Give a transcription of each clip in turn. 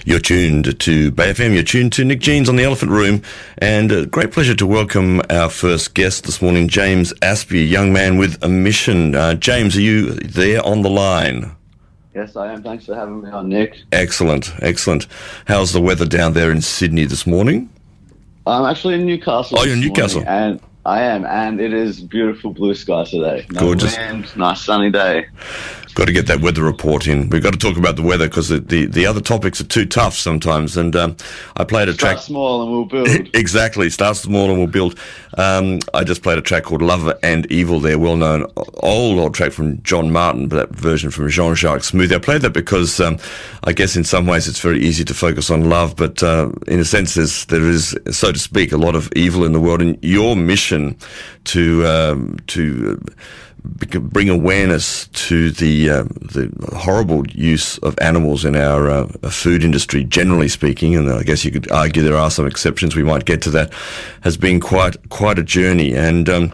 You're tuned to BayFM, you're tuned to Nyck Jeans on the Elephant Room, and a great pleasure to welcome our first guest this morning, James Aspey, a young man with a mission. James, are you there on the line? Yes, I am. Thanks for having me on, Nyck. Excellent, excellent. How's the weather down there in Sydney this morning? I'm actually in Newcastle. Oh, you're in Newcastle? And I am, and it is beautiful blue sky today. No Gorgeous. wind, nice sunny day. Got to get that weather report in. We've got to talk about the weather because the other topics are too tough sometimes. And I played a track. Start small and we'll build. Exactly. Start small and we'll build. I just played a track called Love and Evil there, well-known old track from John Martin, but that version from Jean-Jacques Smoothie. I played that because I guess in some ways it's very easy to focus on love, but in a sense there is, so to speak, a lot of evil in the world. And your mission to bring awareness to the horrible use of animals in our food industry, generally speaking, and I guess you could argue there are some exceptions, we might get to that, has been quite a journey. And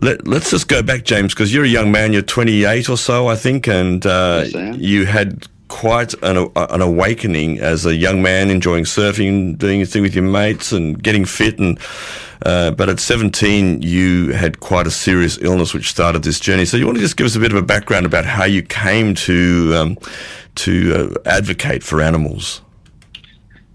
let's just go back, James, because you're a young man, you're 28 or so, I think, and Yes, I am. you had quite an awakening as a young man, enjoying surfing, doing your thing with your mates and getting fit, and but at 17 you had quite a serious illness which started this journey. So you want to just give us a bit of a background about how you came to advocate for animals?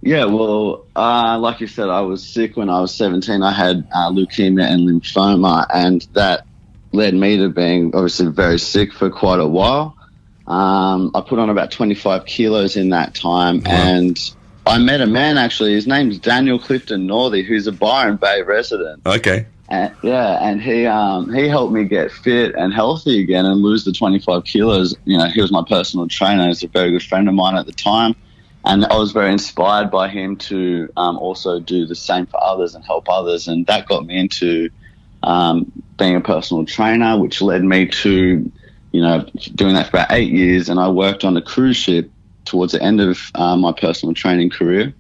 Yeah, well, like you said, I was sick when I was 17. I had leukemia and lymphoma, and that led me to being obviously very sick for quite a while. I put on about 25 kilos in that time. Wow. And I met a man, actually, his name's Daniel Clifton Northey, who's a Byron Bay resident. Okay. And he helped me get fit and healthy again and lose the 25 kilos. You know, he was my personal trainer. He was a very good friend of mine at the time. And I was very inspired by him to also do the same for others and help others. And that got me into being a personal trainer, which led me to, you know, doing that for about 8 years. And I worked on a cruise ship towards the end of my personal training career.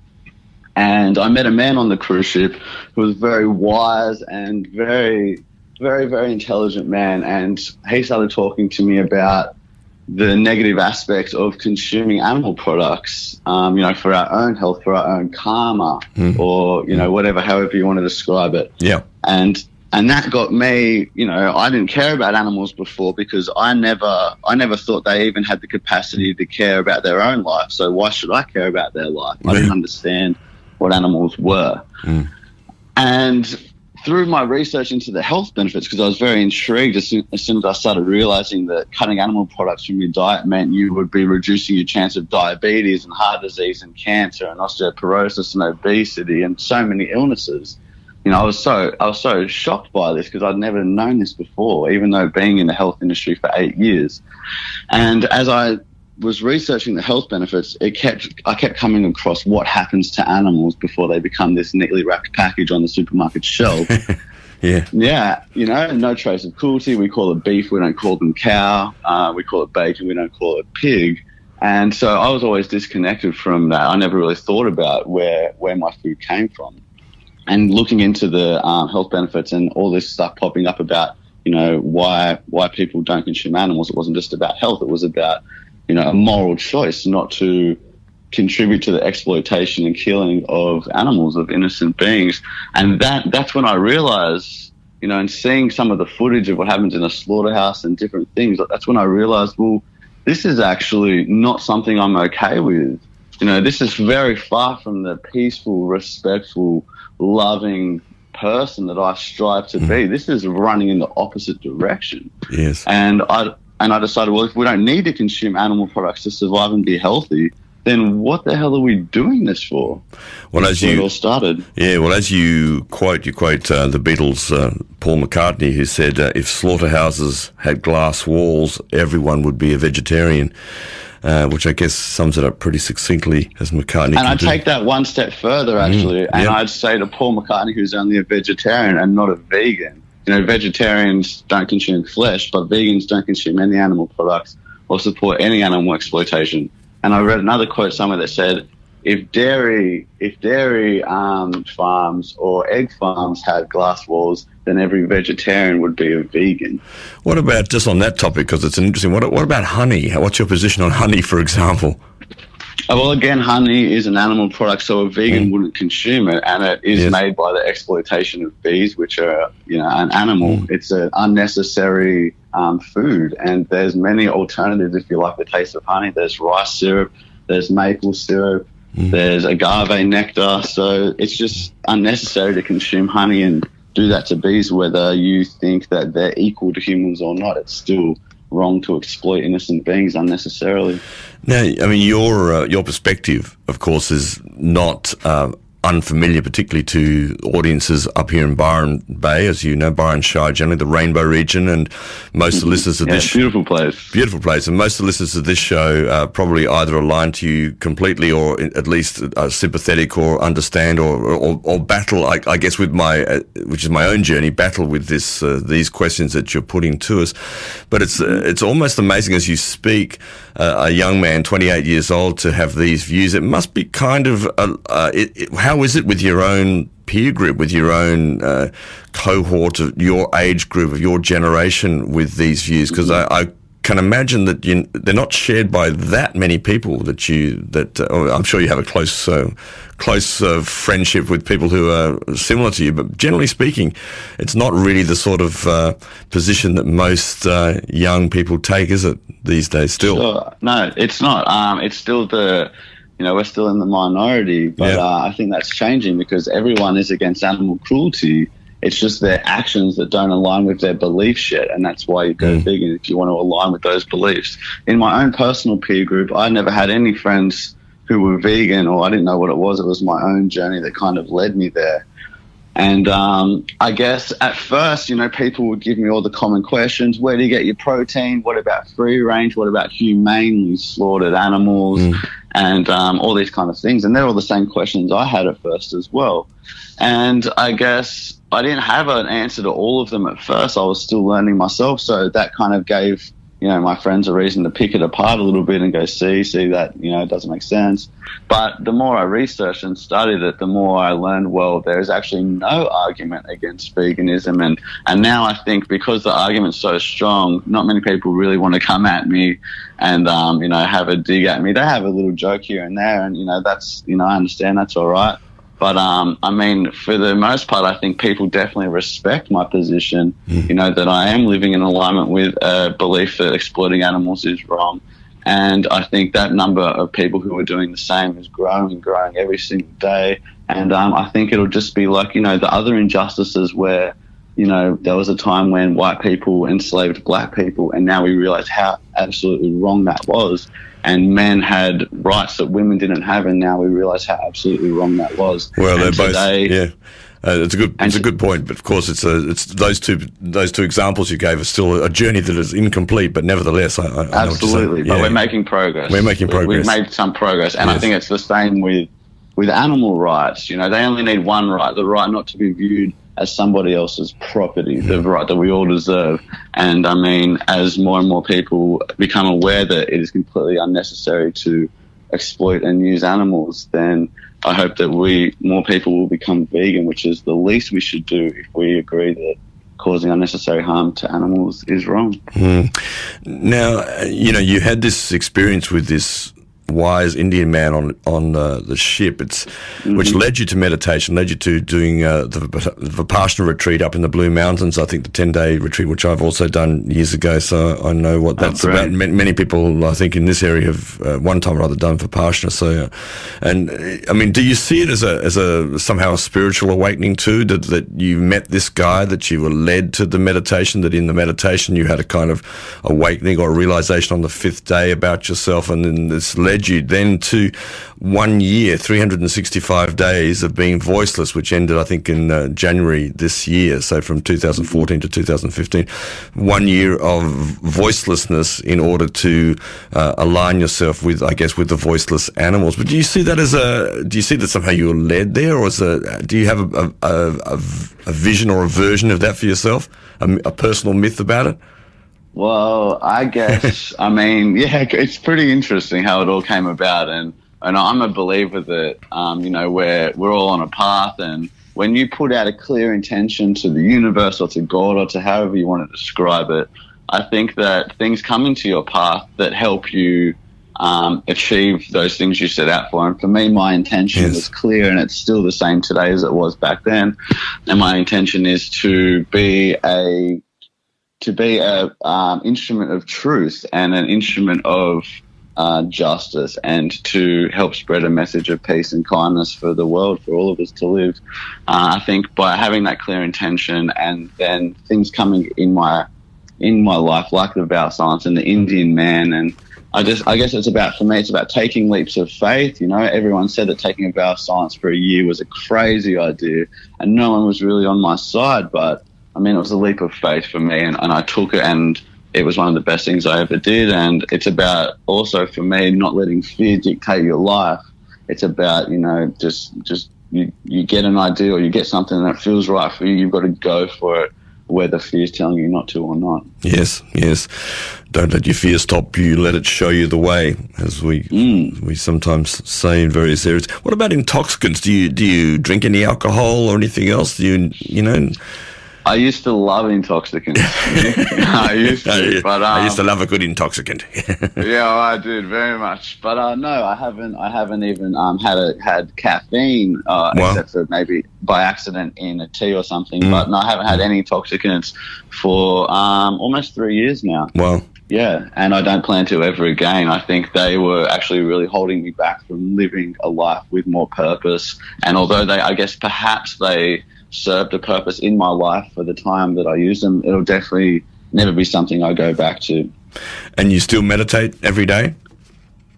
And I met a man on the cruise ship who was very wise and very, very, very intelligent man. And he started talking to me about the negative aspects of consuming animal products, you know, for our own health, for our own karma, or, you know, whatever, however you want to describe it. Yeah. And that got me, you know, I didn't care about animals before because I never thought they even had the capacity to care about their own life. So why should I care about their life? I didn't understand what animals were. And through my research into the health benefits, because I was very intrigued as soon as I started realizing that cutting animal products from your diet meant you would be reducing your chance of diabetes and heart disease and cancer and osteoporosis and obesity and so many illnesses. You know, I was so shocked by this because I'd never known this before, even though being in the health industry for 8 years. And as I was researching the health benefits, I kept coming across what happens to animals before they become this neatly wrapped package on the supermarket shelf. Yeah, you know, no trace of cruelty. We call it beef. We don't call them cow. We call it bacon. We don't call it pig. And so I was always disconnected from that. I never really thought about where my food came from. And looking into the health benefits and all this stuff popping up about, you know, why people don't consume animals, it wasn't just about health. It was about, you know, a moral choice not to contribute to the exploitation and killing of animals, of innocent beings. And that's when I realized, you know, and seeing some of the footage of what happens in a slaughterhouse and different things, that's when I realized, well, this is actually not something I'm okay with. You know, this is very far from the peaceful, respectful, loving person that I strive to be. This is running in the opposite direction. Yes. And I decided, well, if we don't need to consume animal products to survive and be healthy, then what the hell are we doing this for? Well, That's where it all started. Yeah, well, as you quote the Beatles, Paul McCartney, who said, if slaughterhouses had glass walls, everyone would be a vegetarian. Which I guess sums it up pretty succinctly, as McCartney. And I'd take that one step further, actually, and I'd say to Paul McCartney, who's only a vegetarian and not a vegan, you know, vegetarians don't consume flesh, but vegans don't consume any animal products or support any animal exploitation. And I read another quote somewhere that said, if dairy farms or egg farms had glass walls, then every vegetarian would be a vegan. What about, just on that topic, because it's an interesting, what about honey? What's your position on honey, for example? Well, again, honey is an animal product, so a vegan wouldn't consume it, and it is made by the exploitation of bees, which are, an animal. It's an unnecessary food, and there's many alternatives if you like the taste of honey. There's rice syrup, there's maple syrup, there's agave nectar, so it's just unnecessary to consume honey and do that to bees, whether you think that they're equal to humans or not. It's still wrong to exploit innocent beings unnecessarily. Now, I mean, your perspective, of course, is not unfamiliar, particularly to audiences up here in Byron Bay, as you know, Byron Shire, generally the Rainbow region, and most of the listeners of this beautiful place, and most of the listeners of this show are probably either aligned to you completely, or at least sympathetic, or understand, or battle. I guess with which is my own journey, battle with these questions that you're putting to us. But it's almost amazing as you speak, a young man, 28 years old, to have these views. It must be kind of how is it with your own peer group, with your own cohort of your age group, of your generation, with these views? Because I can imagine that they're not shared by that many people I'm sure you have a close friendship with people who are similar to you, but generally speaking, it's not really the sort of position that most young people take, is it, these days still? Sure. No, it's not. It's still we're still in the minority, but I think that's changing because everyone is against animal cruelty. It's just their actions that don't align with their beliefs yet, and that's why you go vegan, if you want to align with those beliefs. In my own personal peer group, I never had any friends who were vegan, or I didn't know what it was. It was my own journey that kind of led me there. And I guess at first, people would give me all the common questions. Where do you get your protein? What about free range? What about humanely slaughtered animals? And all these kind of things. And they're all the same questions I had at first as well. And I guess I didn't have an answer to all of them at first. I was still learning myself. So that kind of gave, my friends a reason to pick it apart a little bit and go, see that, it doesn't make sense. But the more I researched and studied it, the more I learned, well, there's actually no argument against veganism. And now I think because the argument's so strong, not many people really want to come at me and, have a dig at me. They have a little joke here and there, and, that's, I understand, that's all right. But, for the most part, I think people definitely respect my position, that I am living in alignment with a belief that exploiting animals is wrong. And I think that number of people who are doing the same is growing every single day. And I think it'll just be like, the other injustices where, there was a time when white people enslaved black people, and now we realize how absolutely wrong that was. And men had rights that women didn't have, and now we realize how absolutely wrong that was. Well, they're both, it's a good point, but of course, it's those two examples you gave are still a journey that is incomplete, but nevertheless, I know absolutely. But we're making progress. We've made some progress, and I think it's the same with animal rights. They only need one right: the right not to be viewed as somebody else's property, the right that we all deserve. And as more and more people become aware that it is completely unnecessary to exploit and use animals, then I hope that more people will become vegan, which is the least we should do if we agree that causing unnecessary harm to animals is wrong. Now, you had this experience with this wise Indian man on the ship, which led you to meditation, led you to doing the Vipassana retreat up in the Blue Mountains. I think the 10-day retreat, which I've also done years ago, so I know what that's about. Many people, I think, in this area have one time or other done Vipassana. So, do you see it as a somehow a spiritual awakening too? That you met this guy, that you were led to the meditation, that in the meditation you had a kind of awakening or a realization on the 5th day about yourself, and then this led you then to 1 year, 365 days of being voiceless, which ended, I think, in January this year. So from 2014 to 2015, 1 year of voicelessness in order to align yourself with, I guess, with the voiceless animals. But do you see that do you see that somehow you were led there, or do you have a vision or a version of that for yourself, a personal myth about it? Well, I guess, it's pretty interesting how it all came about. And I'm a believer that, we're all on a path. And when you put out a clear intention to the universe or to God or to however you want to describe it, I think that things come into your path that help you achieve those things you set out for. And for me, my intention was clear, and it's still the same today as it was back then. And my intention is to be a instrument of truth and an instrument of justice, and to help spread a message of peace and kindness for the world, for all of us to live. I think by having that clear intention, and then things coming in my life, like the vow of silence and the Indian man, and I guess it's about, for me, it's about taking leaps of faith. You know, everyone said that taking a vow of silence for a year was a crazy idea, and no one was really on my side. But I mean, it was a leap of faith for me, and I took it, and it was one of the best things I ever did. And it's about also, for me, not letting fear dictate your life. It's about, you know, just you get an idea, or you get something that feels right for you, you've got to go for it, whether fear is telling you not to or not. Yes. Don't let your fear stop you. Let it show you the way, as we sometimes say in various areas. What about intoxicants? Do you drink any alcohol or anything else? You know? I used to love intoxicants. I used to love a good intoxicant. Yeah, I did very much. But no, I haven't even had caffeine, except for maybe by accident in a tea or something. But no, I haven't had any intoxicants for almost 3 years now. Wow. Yeah, and I don't plan to ever again. I think they were actually really holding me back from living a life with more purpose. And although perhaps they served a purpose in my life for the time that I used them, it'll definitely never be something I go back to. And you still meditate every day?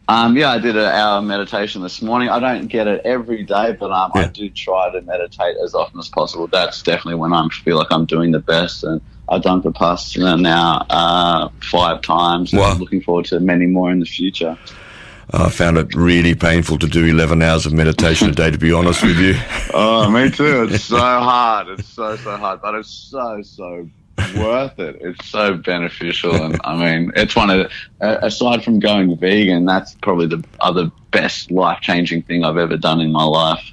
Yeah, I did an hour meditation this morning. I don't get it every day, but I do try to meditate as often as possible. That's definitely when I feel like I'm doing the best, and I've done Vipassana now 5 times. Wow. I'm looking forward to many more in the future. I found it really painful to do 11 hours of meditation a day, to be honest with you. Oh, me too. It's so hard. It's so hard, but it's so worth it. It's so beneficial. And I mean, it's one of, aside from going vegan, that's probably the other best life-changing thing I've ever done in my life.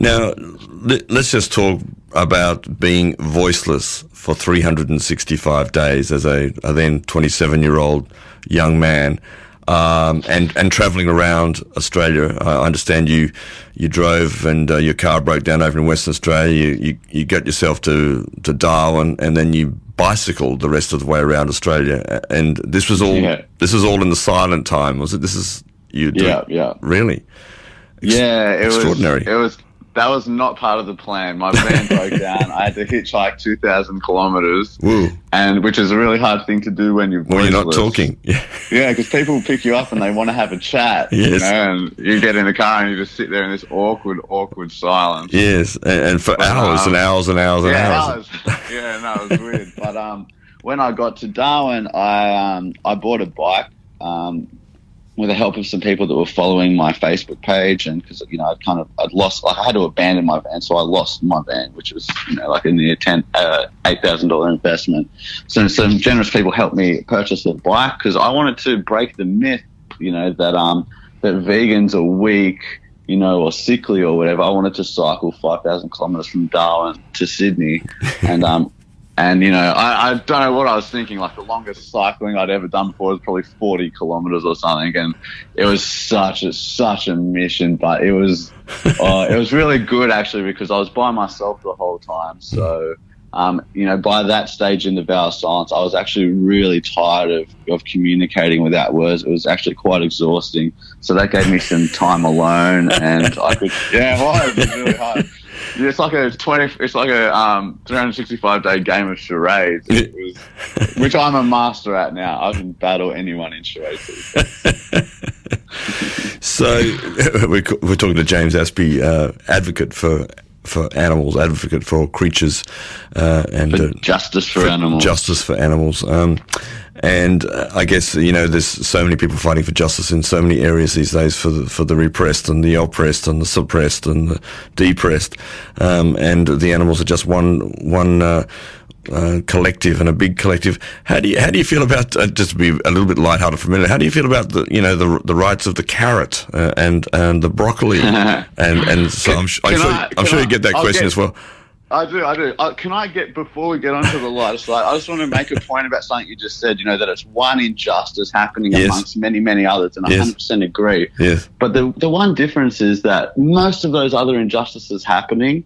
Now, let's just talk about being voiceless for 365 days as a then 27-year-old young man. And travelling around Australia. I understand you drove and your car broke down over in Western Australia. You got yourself to Darwin, and then you bicycled the rest of the way around Australia. And this was all in the silent time, was it? This is you doing, yeah. Really? It extraordinary. That was not part of the plan. My van broke down. I had to hitchhike 2,000 kilometres, and which is a really hard thing to do when you're not talking. Yeah, because people pick you up and they want to have a chat. Yes. You know, and you get in the car and you just sit there in this awkward silence. Yes, and for hours and hours and hours and hours. Yeah, no, it was weird. But when I got to Darwin, I bought a bike. With the help of some people that were following my Facebook page, and because I'd lost, I had to abandon my van, so I lost my van, which was like a near $8,000 investment. So some generous people helped me purchase a bike, because I wanted to break the myth, that vegans are weak, or sickly or whatever. I wanted to cycle 5,000 kilometres from Darwin to Sydney, and I don't know what I was thinking. Like, the longest cycling I'd ever done before was probably 40 kilometres or something, and it was such a mission. But it was really good, actually, because I was by myself the whole time. So by that stage in the vow of silence, I was actually really tired of communicating without words. It was actually quite exhausting. So that gave me some time alone, and I could it was really hard. It's like a 365-day game of charades, which I'm a master at now. I can battle anyone in charades. So we're talking to James Aspey, advocate for animals, advocate for creatures, and for justice for animals. Justice for animals. And I guess, there's so many people fighting for justice in so many areas these days for the repressed and the oppressed and the suppressed and the depressed. And the animals are just one collective, and a big collective. How do you feel about, just to be a little bit lighthearted for a minute, how do you feel about the rights of the carrot and the broccoli? and so I'm sure you get that question as well. I do. Can I before we get onto the lighter side, I just want to make a point about something you just said, that it's one injustice happening amongst many, many others, and I 100% agree. Yes. But the one difference is that most of those other injustices happening,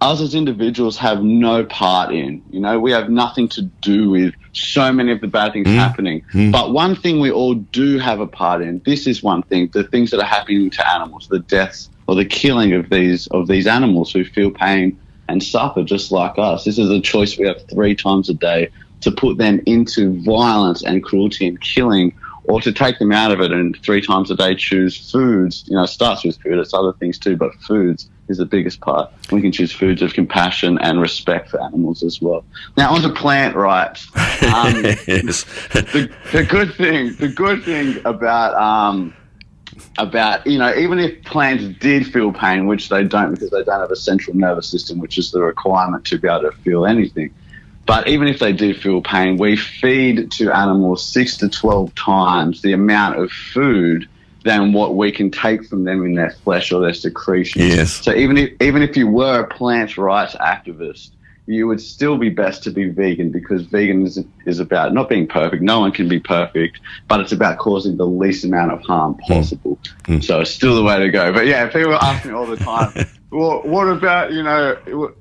us as individuals have no part in. We have nothing to do with so many of the bad things happening. But one thing we all do have a part in, this is one thing, the things that are happening to animals, the deaths or the killing of these animals who feel pain and suffer just like us. This is a choice we have 3 times a day, to put them into violence and cruelty and killing, or to take them out of it and 3 times a day choose foods. It starts with food, it's other things too, but foods is the biggest part. We can choose foods of compassion and respect for animals as well. Now, on to plant rights. Yes. The good thing about even if plants did feel pain, which they don't because they don't have a central nervous system, which is the requirement to be able to feel anything. But even if they do feel pain, we feed to animals 6 to 12 times the amount of food than what we can take from them in their flesh or their secretions. Yes. So even if you were a plant rights activist, you would still be best to be vegan, because vegan is about not being perfect. No one can be perfect, but it's about causing the least amount of harm possible. So it's still the way to go. But yeah, people ask me all the time, well, what about,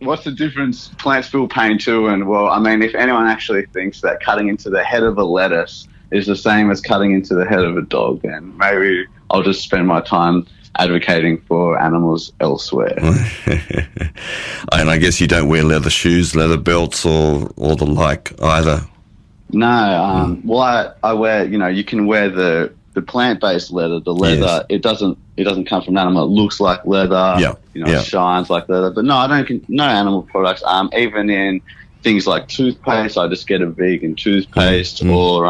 what's the difference plants feel pain too? And well, I mean, if anyone actually thinks that cutting into the head of a lettuce is the same as cutting into the head of a dog, then maybe I'll just spend my time advocating for animals elsewhere. And I guess you don't wear leather shoes, leather belts, or the like either. No, well, I wear. You can wear the plant-based leather. The leather, it doesn't come from an animal. It looks like leather. It shines like leather. But no, I don't. No animal products. Even in things like toothpaste, I just get a vegan toothpaste, or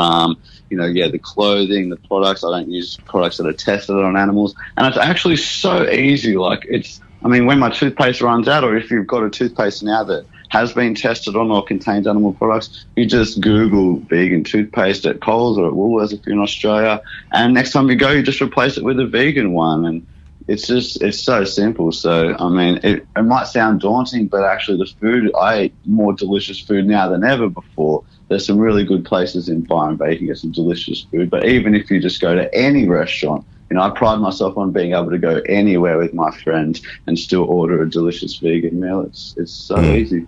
the clothing, the products. I don't use products that are tested on animals. And it's actually so easy. When my toothpaste runs out, or if you've got a toothpaste now that has been tested on or contains animal products, you just Google vegan toothpaste at Coles or at Woolworths if you're in Australia, and next time you go, you just replace it with a vegan one. And it's so simple. So, it might sound daunting, but actually the food, I eat more delicious food now than ever before. There's some really good places in Byron Bay you can get some delicious food. But even if you just go to any restaurant, I pride myself on being able to go anywhere with my friends and still order a delicious vegan meal. It's so easy.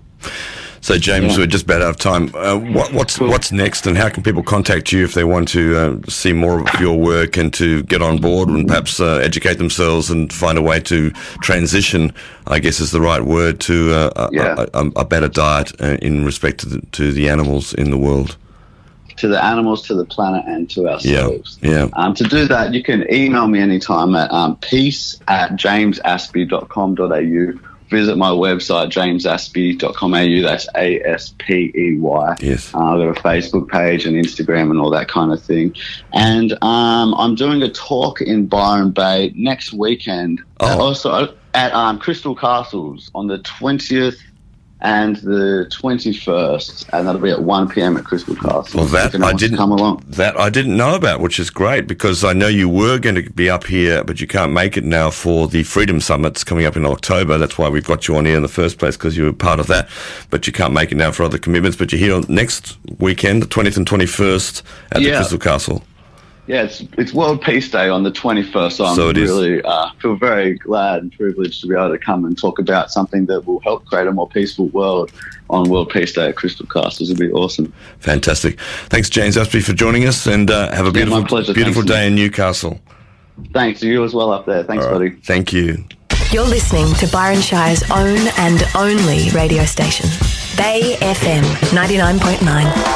So, James, we're just about out of time. What's next, and how can people contact you if they want to see more of your work and to get on board and perhaps educate themselves and find a way to transition, I guess is the right word, to a better diet in respect to the animals in the world? To the animals, to the planet, and to ourselves. Yeah. To do that, you can email me anytime at peace@jamesaspey.com.au. Visit my website, jamesaspey.com.au. That's ASPEY. Yes. I've got a Facebook page and Instagram and all that kind of thing. And I'm doing a talk in Byron Bay next weekend. Also at Crystal Castles on the 20th and the 21st, and that'll be at 1 p.m. at Crystal Castle. Well, that I didn't know about, which is great, because I know you were going to be up here, but you can't make it now for the Freedom Summit's coming up in October. That's why we've got you on here in the first place, because you were part of that. But you can't make it now for other commitments. But you're here next weekend, the 20th and 21st, at the Crystal Castle. Yeah, it's World Peace Day on the 21st, so I'm really feel very glad and privileged to be able to come and talk about something that will help create a more peaceful world on World Peace Day at Crystal Castles. It'll be awesome. Fantastic. Thanks, James Aspey, for joining us, and have a beautiful day in Newcastle. Thanks, you as well up there. Thanks, buddy. Thank you. You're listening to Byron Shire's own and only radio station, BayFM 99.9.